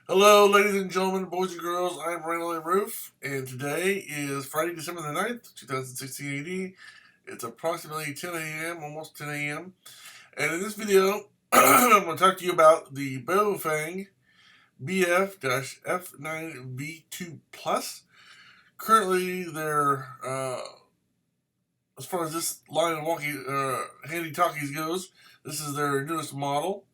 Hello, ladies and gentlemen, boys and girls. I'm RandallMRueff, and today is Friday, December the 9th, 2016 AD. It's approximately 10 a.m., almost 10 a.m. And in this video, I'm going to talk to you about the Baofeng BF-F9V2 Plus. Currently, they're, as far as this line of handy talkies goes, this is their newest model.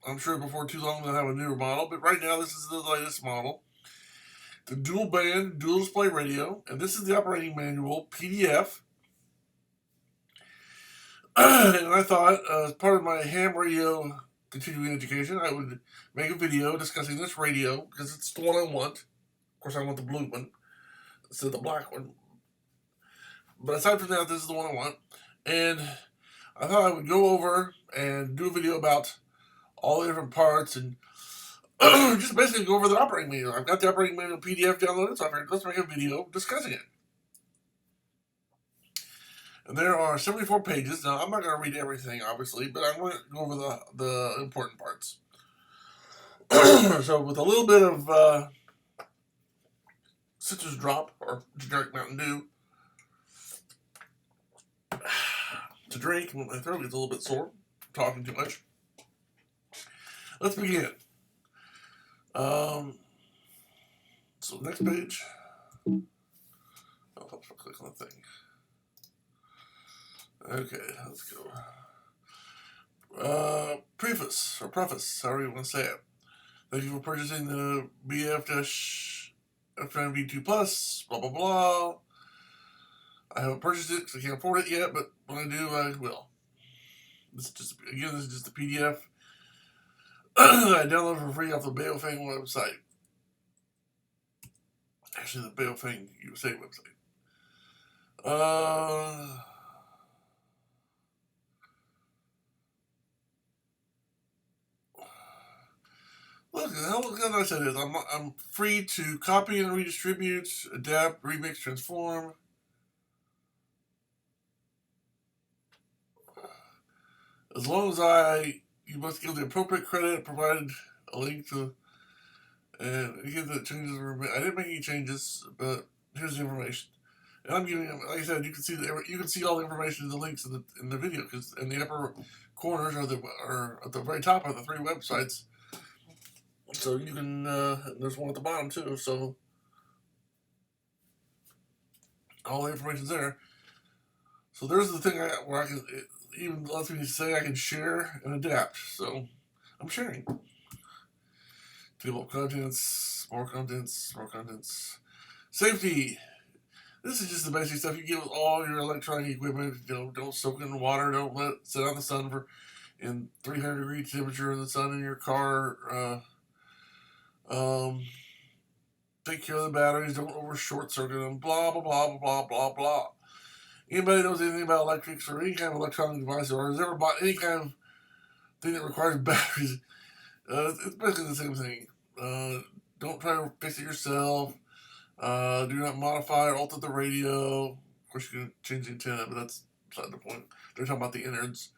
I'm sure before too long they'll have a newer model, but right now this is the latest model. The dual band, dual display radio, and this is the operating manual PDF. And I thought, as part of my ham radio continuing education, I would make a video discussing this radio because it's the one I want. Of course, I want the blue one instead of the black one. But aside from that, this is the one I want. And I thought I would go over and do a video about all the different parts and just basically go over the operating manual. I've got the operating manual PDF downloaded, so I figured let's make a video discussing it. And there are 74 pages. Now, I'm not going to read everything, obviously, but I'm going to go over the important parts. So, with a little bit of citrus drop, or generic Mountain Dew, to drink when my throat gets a little bit sore from talking too much. Let's begin. So next page. I'll click on the thing. Okay, let's go. Preface, or preface, however you want to say it. Thank you for purchasing the BF-F9V2 Plus, blah, blah, blah. I haven't purchased it because I can't afford it yet, but when I do, I will. This is just the PDF that I downloaded for free off the Baofeng website. Actually, the Baofeng U.S.A. website. Look how nice that is. I'm free to copy and redistribute, adapt, remix, transform. As long as you must give the appropriate credit, provided a link to, and give the changes. I didn't make any changes, but here's the information. And I'm giving them, like I said, you can see all the information in the links in the video, because in the upper corners are at the very top of the three websites. So you can, there's one at the bottom too, so all the information's there. So there's the thing where I can, it even lets me say I can share and adapt, so I'm sharing. Table of contents, more contents, more contents. Safety. This is just the basic stuff you get with all your electronic equipment. Don't soak in water, don't let it sit out in the sun in 300-degree temperature in the sun in your car. Take care of the batteries, don't over short circuit them, blah, blah, blah, blah, blah, blah. Anybody knows anything about electrics or any kind of electronic device, or has ever bought any kind of thing that requires batteries, it's basically the same thing. Don't try to fix it yourself. Do not modify or alter the radio. Of course, you can change the antenna, but that's beside the point. They're talking about the innards.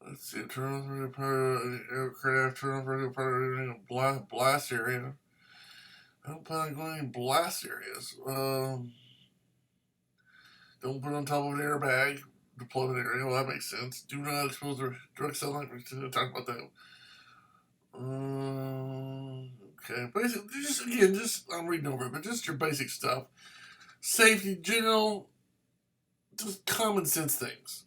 Let's see. Turn on radio power aircraft. Turn on radio power in a blast area. I don't plan on going in blast areas. Don't put it on top of an airbag. Deployment area. Well, that makes sense. Do not expose the direct sunlight. We're going to talk about that. Okay. Basically, I'm reading over it, but just your basic stuff. Safety, general, just common sense things.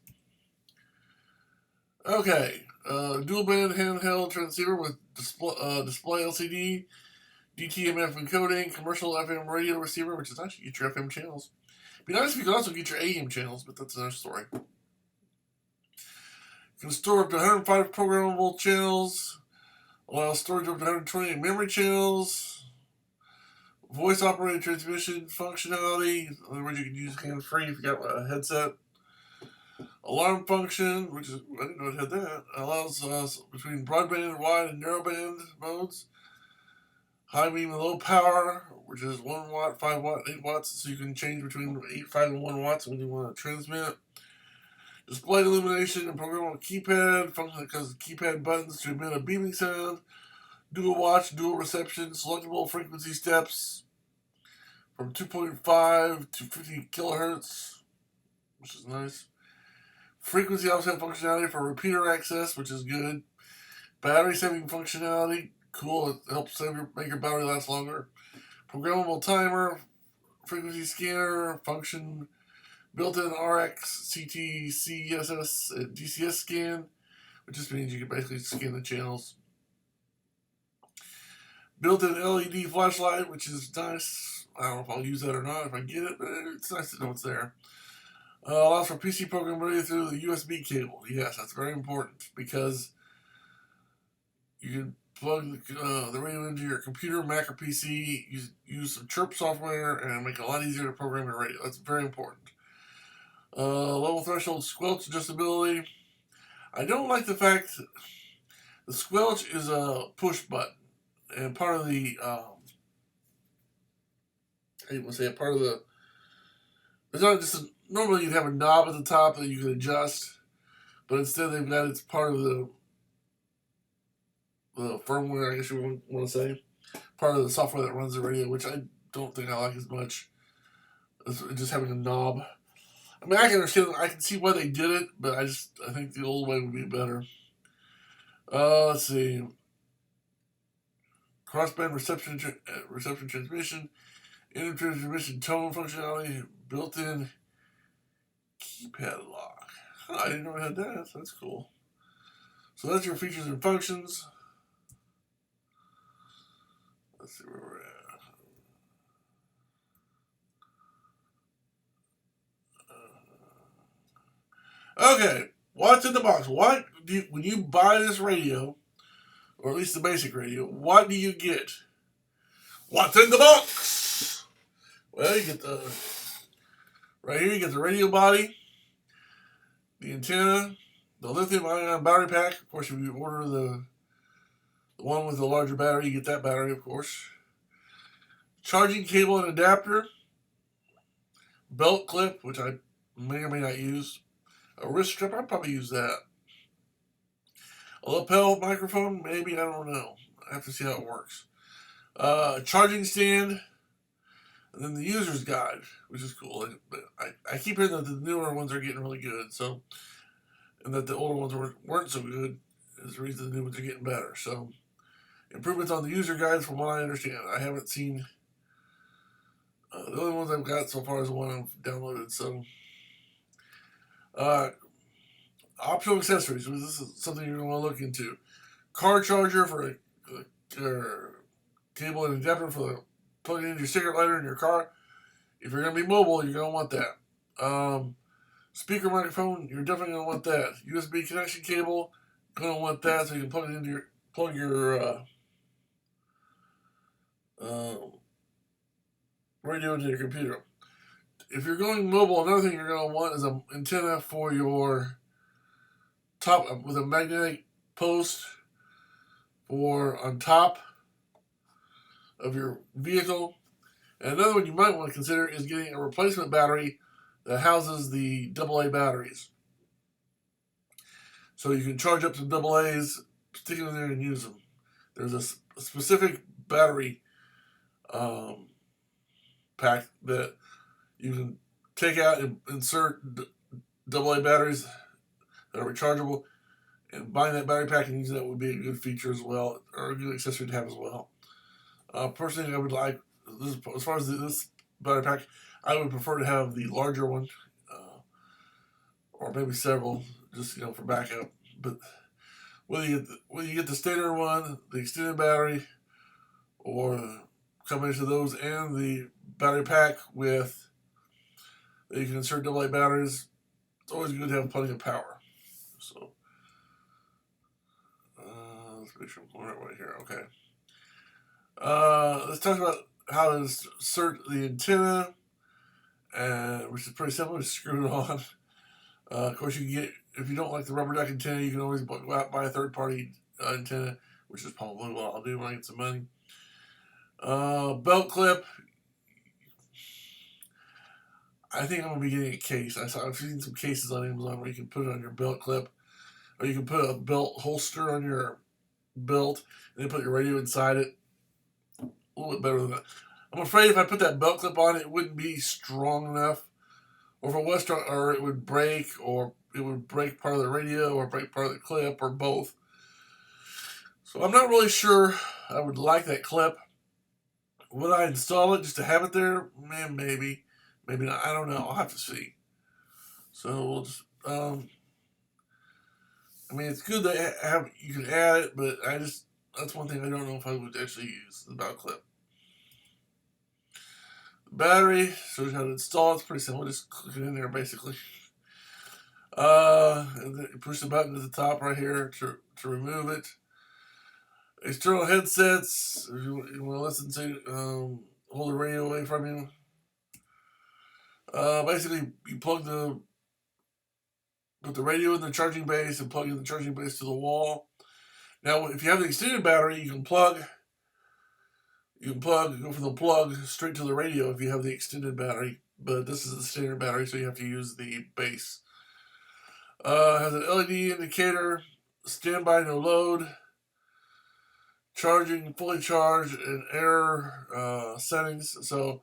Okay. Dual band handheld transceiver with display LCD, DTMF encoding, commercial FM radio receiver, which is actually get your FM channels. It'd be nice if you could also get your AM channels, but that's another story. You can store up to 105 programmable channels, allow storage up to 128 memory channels, voice operated transmission functionality. In other words, you can use hands free if you got a headset. Alarm function, which is, I didn't know it had that, allows between broadband, wide, and narrowband modes. High beam and low power, which is 1 watt, 5 watt, 8 watts, so you can change between 8, 5, and 1 watts when you want to transmit. Display illumination and programmable keypad. Function because keypad buttons to emit a beeping sound. Dual watch, dual reception, selectable frequency steps from 2.5 to 50 kilohertz, which is nice. Frequency offset functionality for repeater access, which is good. Battery saving functionality, cool. It helps make your battery last longer. Programmable timer, frequency scanner, function, built-in RX, CT, CSS, and DCS scan, which just means you can basically scan the channels. Built-in LED flashlight, which is nice. I don't know if I'll use that or not if I get it, but it's nice to know it's there. Allows for PC programmability through the USB cable. Yes, that's very important because you can plug the radio into your computer, Mac, or PC, use some chirp software, and make it a lot easier to program your radio. That's very important. Level threshold squelch adjustability. I don't like the fact that the squelch is a push button, and part of the it's not just normally you'd have a knob at the top that you can adjust, but instead they've got it's part of the firmware, I guess you want to say, part of the software that runs the radio, which I don't think I like as much as just having a knob. I mean, I can see why they did it, but I think the old way would be better. Let's see. Crossband reception transmission, inter-transmission tone functionality, built-in keypad lock. I didn't know it had that. That's cool. So that's your features and functions. Let's see where we're at. Okay, what's in the box? When you buy this radio, or at least the basic radio, what do you get? What's in the box? Well, you get right here, you get the radio body, the antenna, the lithium-ion battery pack. Of course, if you order the one with the larger battery, you get that battery, of course. Charging cable and adapter. Belt clip, which I may or may not use. A wrist strap, I'd probably use that. A lapel microphone, maybe, I don't know. I have to see how it works. Charging stand. And then the user's guide, which is cool. I keep hearing that the newer ones are getting really good, so, and that the older ones weren't so good is the reason the new ones are getting better. So, improvements on the user guides, from what I understand. I haven't seen the only ones I've got so far is the one I've downloaded. So, optional accessories. This is something you're going to want to look into. Car charger for cable and adapter for plugging into your cigarette lighter in your car. If you're going to be mobile, you're going to want that. Speaker microphone, you're definitely going to want that. USB connection cable, going to want that so you can plug your radio into your computer. If you're going mobile, another thing you're going to want is an antenna for your top with a magnetic post for on top of your vehicle. And another one you might want to consider is getting a replacement battery that houses the AA batteries. So you can charge up some AA's, stick them in there and use them. There's a specific battery pack that you can take out and insert AA batteries that are rechargeable, and buying that battery pack and using that would be a good feature as well, or a good accessory to have as well. Personally, I would like this, as far as this battery pack, I would prefer to have the larger one, or maybe several, just for backup. But whether you get the standard one, the extended battery, or a combination of those and the battery pack with that you can insert AA batteries, it's always good to have plenty of power. So let's make sure I'm going right here. Okay. Let's talk about how to insert the antenna, which is pretty simple. Just screw it on. Of course, you can get, if you don't like the rubber duck antenna, you can always go out and buy a third-party antenna, which is probably what I'll do when I get some money. Belt clip. I think I'm gonna be getting a case. I've seen some cases on Amazon where you can put it on your belt clip, or you can put a belt holster on your belt and then put your radio inside it. A little bit better than that. I'm afraid if I put that belt clip on, it wouldn't be strong enough, or if it was strong, or it would break, or it would break part of the radio, or break part of the clip, or both. So I'm not really sure I would like that clip. Would I install it just to have it there? Man, maybe. Maybe not. I don't know. I'll have to see. So we'll just, I mean, it's good to have, you can add it, but that's one thing I don't know if I would actually use, the belt clip. Battery, shows you how to install it. It's pretty simple. Just click it in there, basically. And then you push the button to the top right here to remove it. External headsets, if you want to listen to, hold the radio away from you. Basically, you put the radio in the charging base and plug in the charging base to the wall. Now, if you have the extended battery, you can go from the plug straight to the radio if you have the extended battery. But this is the standard battery, so you have to use the base. Has an LED indicator, standby, no load, charging, fully charged, and error settings. So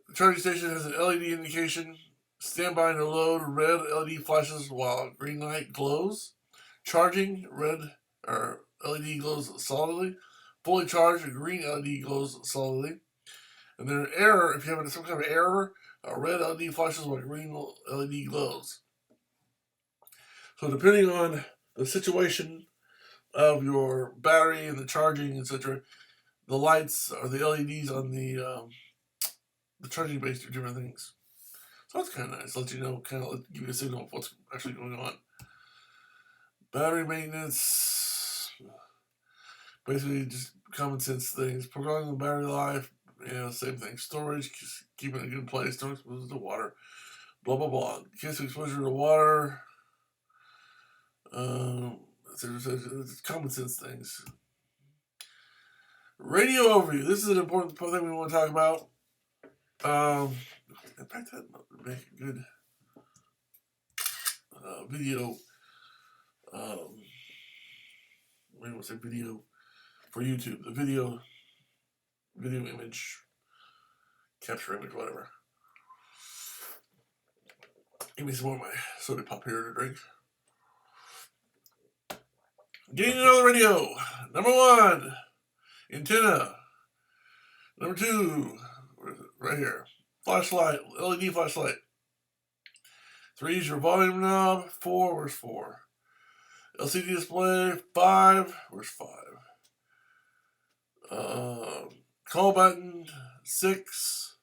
the charging station has an LED indication, standby, no load, red LED flashes while green light glows. Charging, red or LED glows solidly. Fully charged, green LED glows solidly. And then an error, if you have some kind of error, a red LED flashes while green LED glows. So depending on the situation of your battery and the charging, etc., the lights or the LEDs on the charging base do different things. So that's kind of nice. Let you know, kind of give you a signal of what's actually going on. Battery maintenance, basically just common sense things. Prolonging the battery life, same thing. Storage, keeping it in a good place. Don't expose it to water. Blah blah blah. In case of exposure to water, it's common sense things. Radio overview. This is an important thing we want to talk about. In fact, that would make a good video. I want to say video for YouTube. The video image, capture image, whatever. Give me some more of my soda pop here to drink. Getting to know the radio. Number 1, antenna. Number 2, right here, flashlight, LED flashlight. 3 is your volume knob. 4, where's 4? LCD display. 5, where's 5? Call button. 6.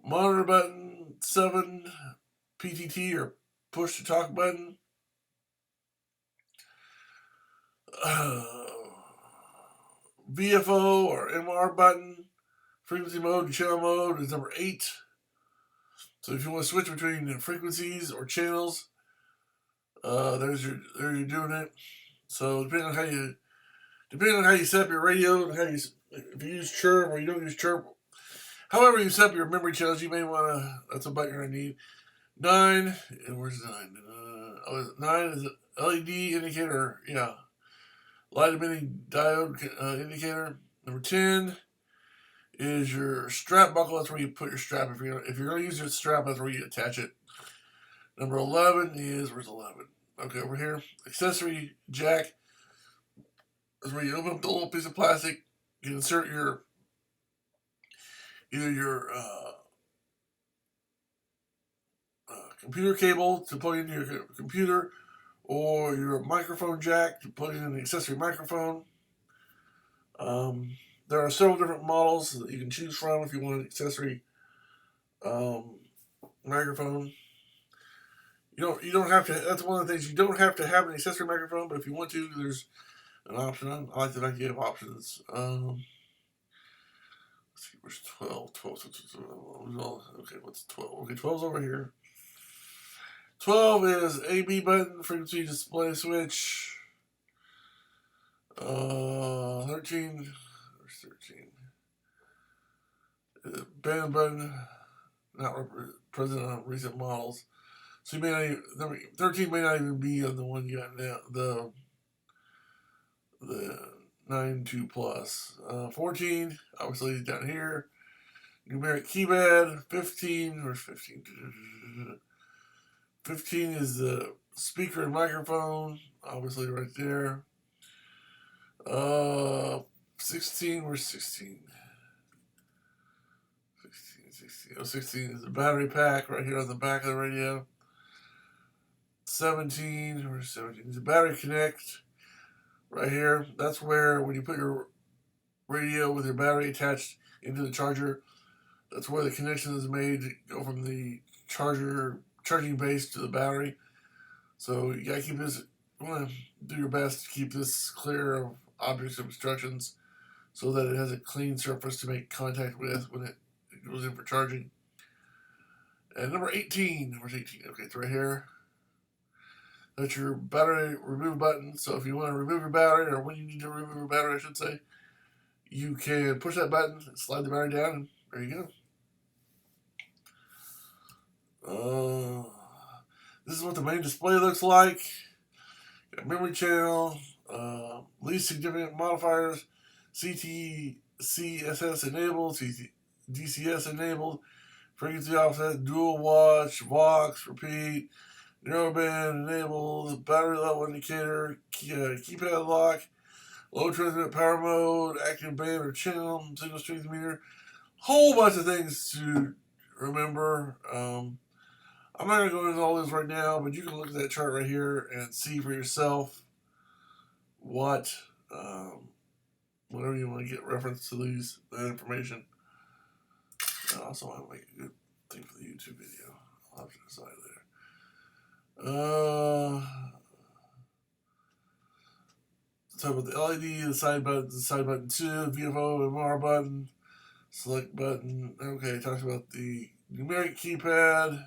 Monitor button. 7. PTT or push to talk button. VFO or MR button. Frequency mode and channel mode is number 8. So if you want to switch between the frequencies or channels, there you're doing it. So depending on how you set up your radio and if you use chirp or you don't use chirp, however you set up your memory channels, you may want to. That's a button you're gonna need. 9, and where's 9? 9 is an LED indicator. Yeah, light emitting diode indicator. Number 10 is your strap buckle. That's where you put your strap. If you're going to use your strap, that's where you attach it. Number 11 is, where's 11? Okay, over here. Accessory jack. That's where you open up the little piece of plastic. You insert either your computer cable to plug into your computer, or your microphone jack to plug in an accessory microphone. There are several different models that you can choose from if you want an accessory microphone. You don't have to. That's one of the things, you don't have to have an accessory microphone, but if you want to, there's an option. I like the fact you have options. Let's see, where's 12? 12. Okay, what's 12? Okay, 12's over here. 12 is AB button, frequency display switch. 13. Where's 13? Band button. not present on recent models. So you may not even, 13 may not even be on the one you got now, the 9.2 Plus. 14, obviously, is down here. Numeric keypad. 15, where's 15? 15 is the speaker and microphone, obviously right there. 16, where's 16? 16 is the battery pack right here on the back of the radio. 17, where's 17? Is the battery connect right here. That's where when you put your radio with your battery attached into the charger, that's where the connection is made to go from the charging base to the battery. So you gotta keep this, you wanna do your best to keep this clear of objects and obstructions so that it has a clean surface to make contact with when it goes in for charging. And number 18, where's 18? Okay, it's right here. That's your battery remove button. So if you want to remove your battery, or when you need to remove your battery, I should say, you can push that button, slide the battery down, and there you go. This is what the main display looks like. Got memory channel, least significant modifiers, CTCSS enabled, DCS enabled, frequency offset, dual watch, Vox, repeat, narrowband enabled, battery level indicator, keypad lock, low transmit power mode, active band or channel, signal strength meter, whole bunch of things to remember. I'm not going to go into all this right now, but you can look at that chart right here and see for yourself what, whenever you want to get reference to that information. I also want to make a good thing for the YouTube video. I'll have to decide there. Talk about the LED, the side button 2, VFO, MR button, select button. Okay, talks about the numeric keypad.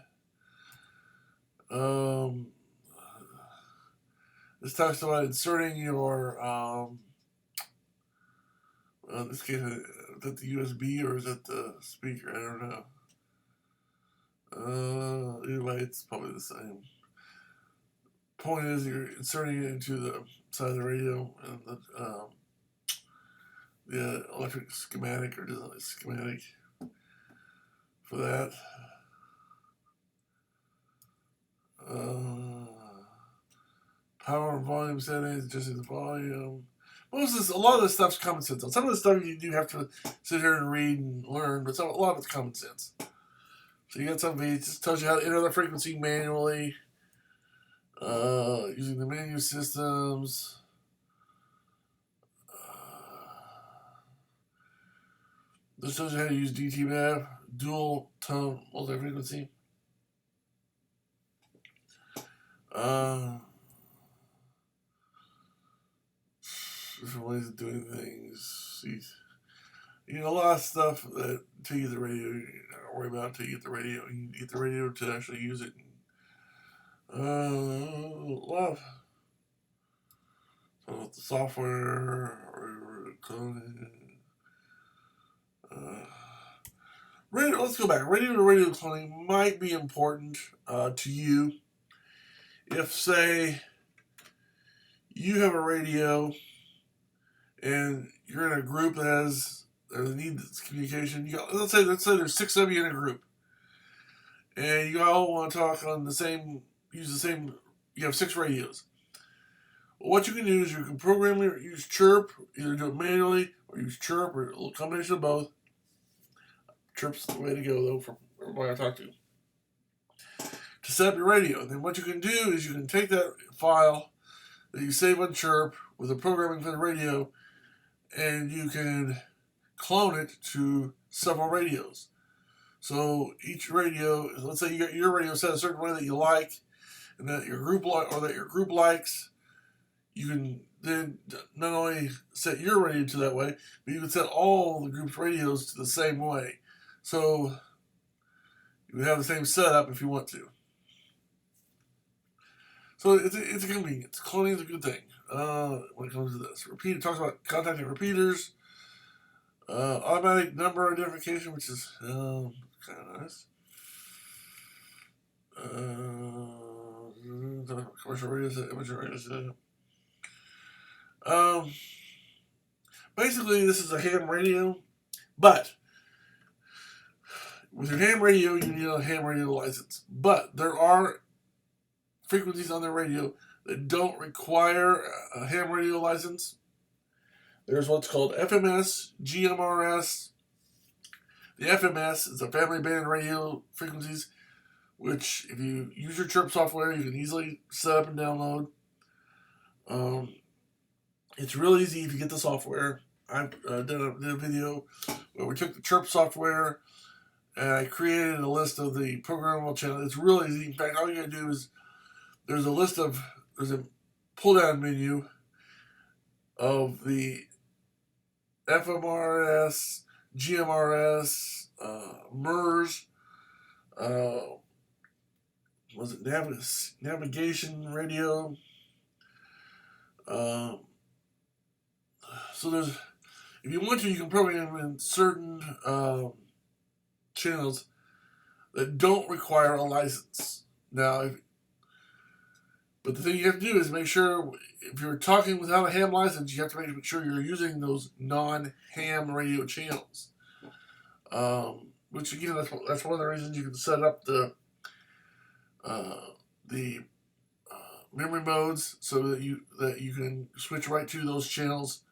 This talks about inserting your, in this case, is that the USB or is that the speaker? I don't know. Either way, it's probably the same. Point is, you're inserting it into the side of the radio and the electric schematic or design schematic for that. Power and volume settings, adjusting the volume. A lot of this stuff's common sense. Some of the stuff you do have to sit here and read and learn, but a lot of it's common sense. So you got something, it just tells you how to enter the frequency manually, using the menu systems. This tells you how to use DTMAP, dual tone multi-frequency. Different ways of doing things. A lot of stuff that until you get the radio, you don't worry about until you get the radio. You get the radio to actually use it. Love. So with the software or cloning. Let's go back. Radio to radio cloning might be important to you if, say, you have a radio and you're in a group that needs communication. Let's say there's 6 of you in a group, and you all want to talk on use the same. You have 6 radios. Well, what you can do is you can use Chirp, either do it manually or use Chirp or a little combination of both. Chirp's the way to go, though, for everybody I talk to set up your radio. And then what you can do is you can take that file that you save on Chirp with the programming for the radio, and you can clone it to several radios. So each radio, let's say you got your radio set a certain way that you like, and that your group likes, you can then not only set your radio to that way, but you can set all the group's radios to the same way. So you would have the same setup if you want to. So it's a convenience. Cloning is a good thing when it comes to this. It talks about contacting repeaters, automatic number identification, which is kind of nice. Commercial radio, amateur radio. Um, Basically, this is a ham radio, but with your ham radio, you need a ham radio license. But there are frequencies on the radio that don't require a ham radio license. There's what's called FMS, GMRS. The FMS is a family band radio frequencies, which if you use your chirp software, you can easily set up and download. It's real easy if you get the software. I did a video where we took the chirp software and I created a list of the programmable channels. It's real easy. In fact, all you gotta do is there's a pull down menu of the FMRS, GMRS, MERS, was it navigation radio? So there's, if you want to, you can program in certain channels that don't require a license. Now, but the thing you have to do is make sure, if you're talking without a ham license, you have to make sure you're using those non-ham radio channels. Which again, that's one of the reasons you can set up the memory modes so that you can switch right to those channels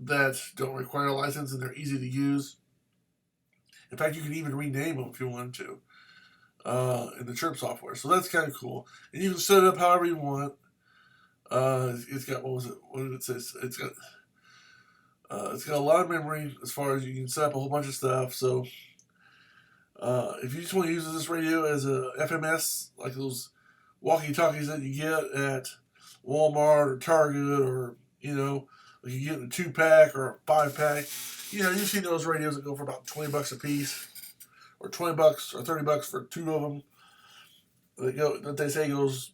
that don't require a license and they're easy to use. In fact, you can even rename them if you want to in the chirp software. So that's kind of cool. And you can set it up however you want. It's got, what did it say? It's got a lot of memory as far as you can set up a whole bunch of stuff. So if you just want to use this radio as a FMS, like those walkie-talkies that you get at Walmart or Target, or like you get in a 2-pack or a 5-pack. You've seen those radios that go for about $20 a piece, or $20 or $30 for 2 of them. That they say goes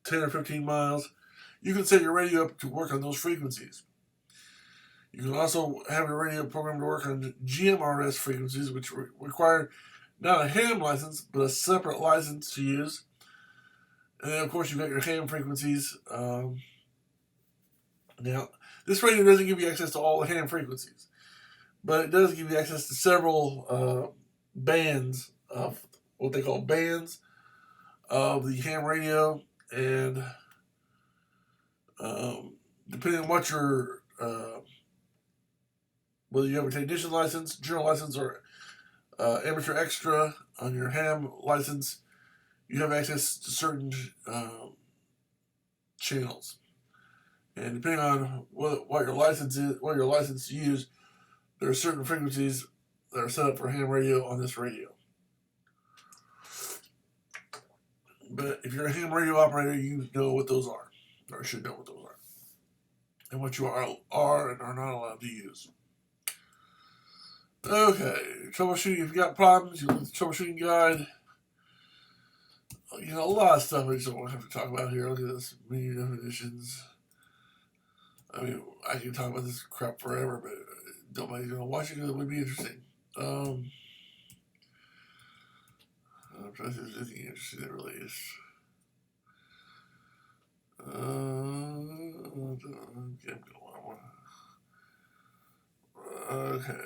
10 or 15 miles. You can set your radio up to work on those frequencies. You can also have your radio programmed to work on GMRS frequencies, which require not a ham license, but a separate license to use. And then, of course, you've got your ham frequencies. Now, this radio doesn't give you access to all the ham frequencies, but it does give you access to several bands of what they call bands of the ham radio. And depending on what your whether you have a technician license, general license, or amateur extra on your ham license, you have access to certain channels. And depending on what your license is, what you're licensed to use, there are certain frequencies that are set up for ham radio on this radio. But if you're a ham radio operator, you know what those are, or should know what those are, and what you are and are not allowed to use. Okay, troubleshooting. If you've got problems, you look at the troubleshooting guide. A lot of stuff I just don't have to talk about here. Look at this, menu definitions. I mean, I can talk about this crap forever, but nobody's going to watch it because it would be interesting. I'm trying to see if there's anything interesting that really is. Okay.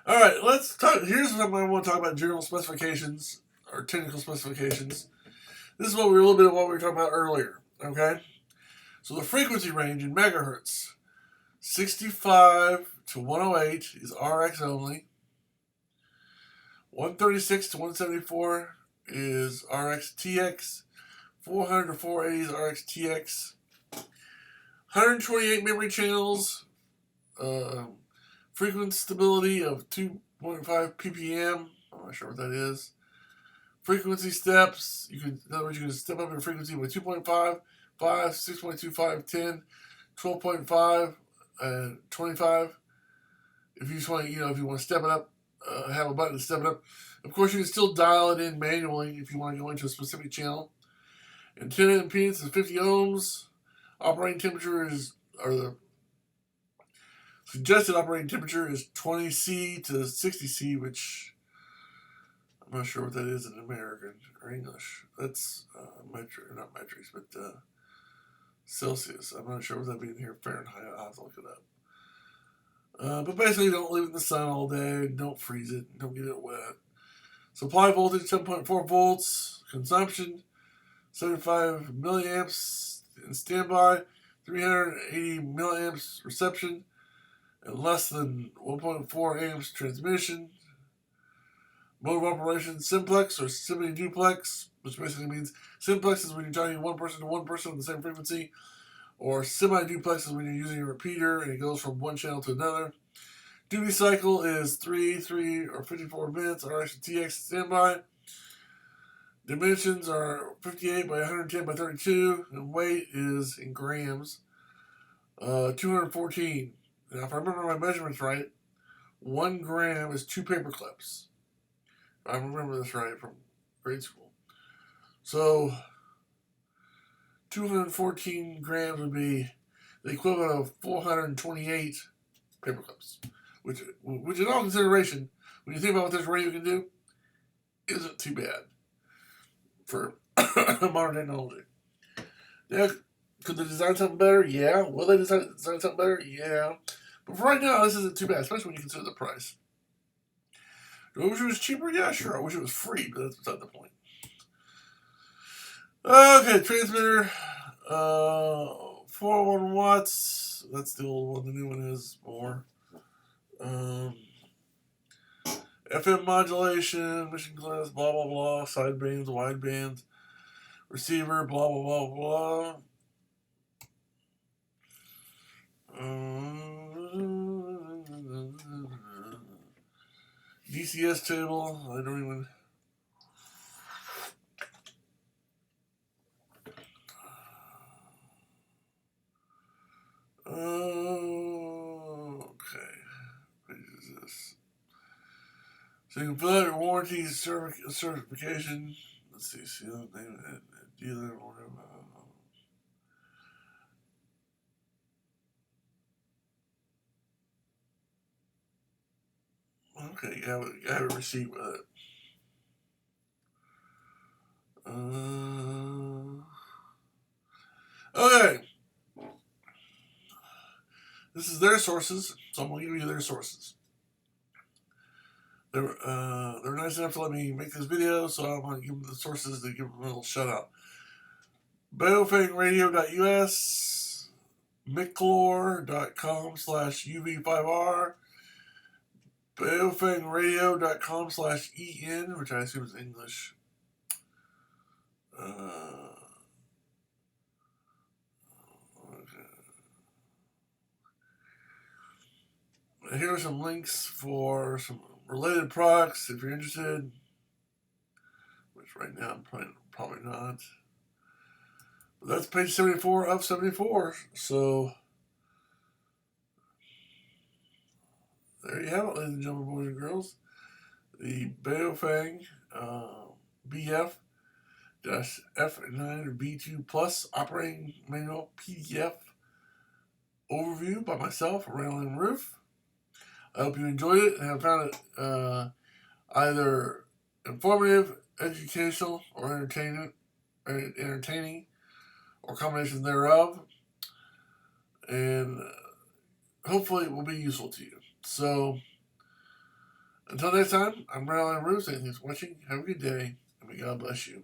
All right, let's talk. Here's what I want to talk about: general specifications or technical specifications. This is what a little bit of what we were talking about earlier. Okay, so the frequency range in megahertz, 65 to 108 is RX only. 136 to 174 is RX TX. 400 to 480 is RX TX. 128 memory channels. Frequency stability of 2.5 ppm. I'm not sure what that is. Frequency steps. In other words, you can step up your frequency by 2.5, 5, 6.25, 10, 12.5, and 25. If you just want to, if you want to step it up, have a button to step it up. Of course, you can still dial it in manually if you want to go into a specific channel. Antenna impedance is 50 ohms. Operating temperature Suggested operating temperature is 20°C to 60°C, which I'm not sure what that is in American or English. That's not metrics, but Celsius. I'm not sure what that means here. Fahrenheit. I'll have to look it up. But basically, don't leave it in the sun all day. Don't freeze it. Don't get it wet. Supply voltage 7.4 volts. Consumption 75 milliamps in standby. 380 milliamps reception. And less than 1.4 amps transmission. Mode of operation simplex or semi-duplex, which basically means simplex is when you're talking one person to one person on the same frequency, or semi-duplex is when you're using a repeater and it goes from one channel to another. Duty cycle is 3 or 54 minutes, RX-TX standby. Dimensions are 58 by 110 by 32, and weight is in grams, 214. Now, if I remember my measurements right, 1 gram is 2 paper clips. I remember this right from grade school. So, 214 grams would be the equivalent of 428 paper clips, which in all consideration, when you think about what this radio can do, isn't too bad for modern technology. Yeah, could they design something better? Yeah. Will they design something better? Yeah. But for right now, this isn't too bad, especially when you consider the price. Do I wish it was cheaper? Yeah, sure. I wish it was free, but that's beside the point. Okay, transmitter. 401 watts. That's the old one. The new one is more. FM modulation, mission class, blah, blah, blah. Side bands, wide bands. Receiver, blah, blah, blah, blah. DCS table. I don't even. Okay. What is this? So you can fill out your warranty certification. Let's see the name of it. Dealer or whatever. Okay, you have a receipt with it. Okay. This is their sources, so I'm going to give you their sources. They're nice enough to let me make this video, so I'm going to give them the sources to give them a little shout out. BaofengRadio.us, Miclor.com/UV5R, BaofengRadio.com/EN, which I assume is English. Here are some links for some related products if you're interested, which right now I'm probably not. But that's page 74 of 74. So there you have it, ladies and gentlemen, boys and girls. The Baofeng BF-F9V2 Plus operating manual PDF overview by myself, RandallMRueff. I hope you enjoyed it and have found it either informative, educational, or entertaining, or combination thereof. And hopefully it will be useful to you. So, until next time, I'm RandallMRueff. Thanks for watching. Have a good day, and may God bless you.